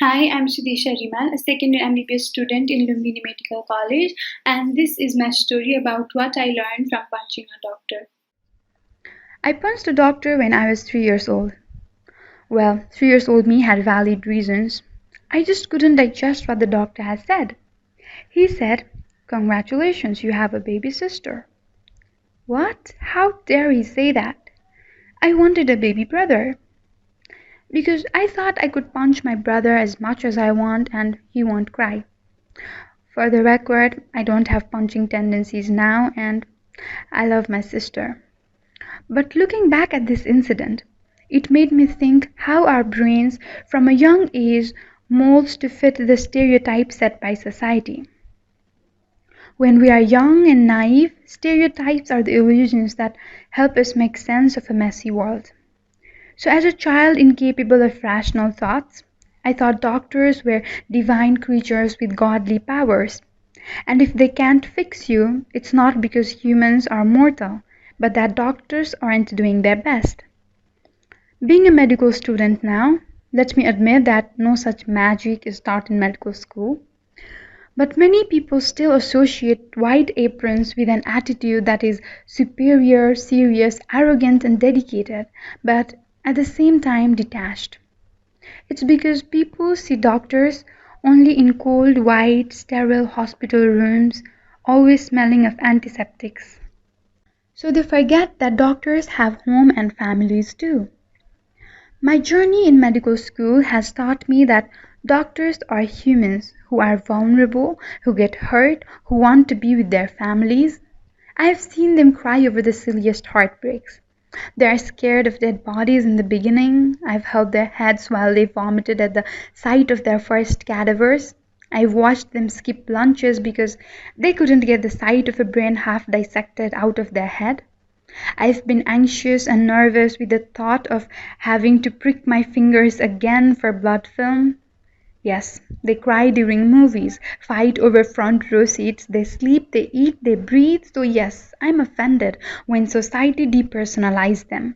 Hi, I'm Sudesha Rimal, a second year MBBS student in Lumbini Medical College, and this is my story about what I learned from punching a doctor. I punched a doctor when I was 3 years old. Well, 3 years old me had valid reasons. I just couldn't digest what the doctor had said. He said, "Congratulations, you have a baby sister." What? How dare he say that? I wanted a baby brother. Because I thought I could punch my brother as much as I want and he won't cry. For the record, I don't have punching tendencies now and I love my sister. But looking back at this incident, it made me think how our brains from a young age molds to fit the stereotypes set by society. When we are young and naive, stereotypes are the illusions that help us make sense of a messy world. So as a child incapable of rational thoughts, I thought doctors were divine creatures with godly powers. And if they can't fix you, it's not because humans are mortal, but that doctors aren't doing their best. Being a medical student now, let me admit that no such magic is taught in medical school. But many people still associate white aprons with an attitude that is superior, serious, arrogant, and dedicated, but at the same time detached. It's because people see doctors only in cold, white, sterile hospital rooms, always smelling of antiseptics. So they forget that doctors have home and families too. My journey in medical school has taught me that doctors are humans who are vulnerable, who get hurt, who want to be with their families. I have seen them cry over the silliest heartbreaks. They are scared of dead bodies in the beginning. I've held their heads while they vomited at the sight of their first cadavers. I've watched them skip lunches because they couldn't get the sight of a brain half dissected out of their head. I've been anxious and nervous with the thought of having to prick my fingers again for blood film. Yes, they cry during movies, fight over front row seats, they sleep, they eat, they breathe. So yes, I'm offended when society depersonalizes them.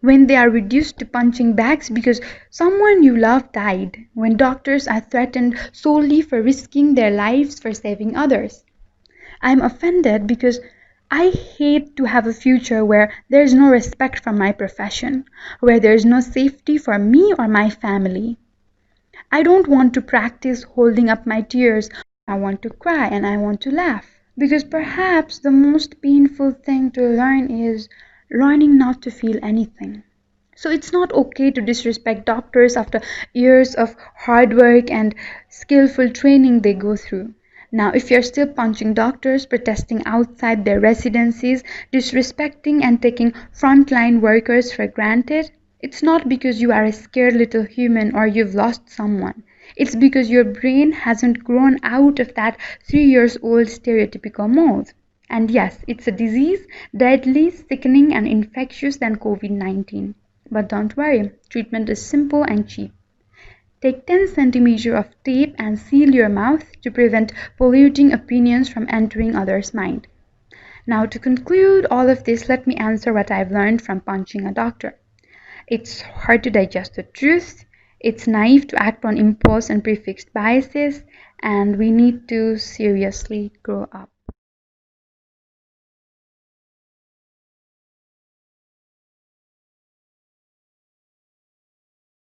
When they are reduced to punching bags because someone you love died. When doctors are threatened solely for risking their lives for saving others. I'm offended because I hate to have a future where there's no respect for my profession, where there's no safety for me or my family. I don't want to practice holding up my tears. I want to cry and I want to laugh. Because perhaps the most painful thing to learn is learning not to feel anything. So it's not okay to disrespect doctors after years of hard work and skillful training they go through. Now, if you're still punching doctors, protesting outside their residencies, disrespecting and taking frontline workers for granted, it's not because you are a scared little human or you've lost someone. It's because your brain hasn't grown out of that 3 years old stereotypical mold. And yes, it's a disease, deadly, sickening, and infectious than COVID-19. But don't worry, treatment is simple and cheap. Take 10 centimeters of tape and seal your mouth to prevent polluting opinions from entering others' mind. Now, to conclude all of this, let me answer what I've learned from punching a doctor. It's hard to digest the truth, it's naive to act on impulse and prefixed biases, and we need to seriously grow up.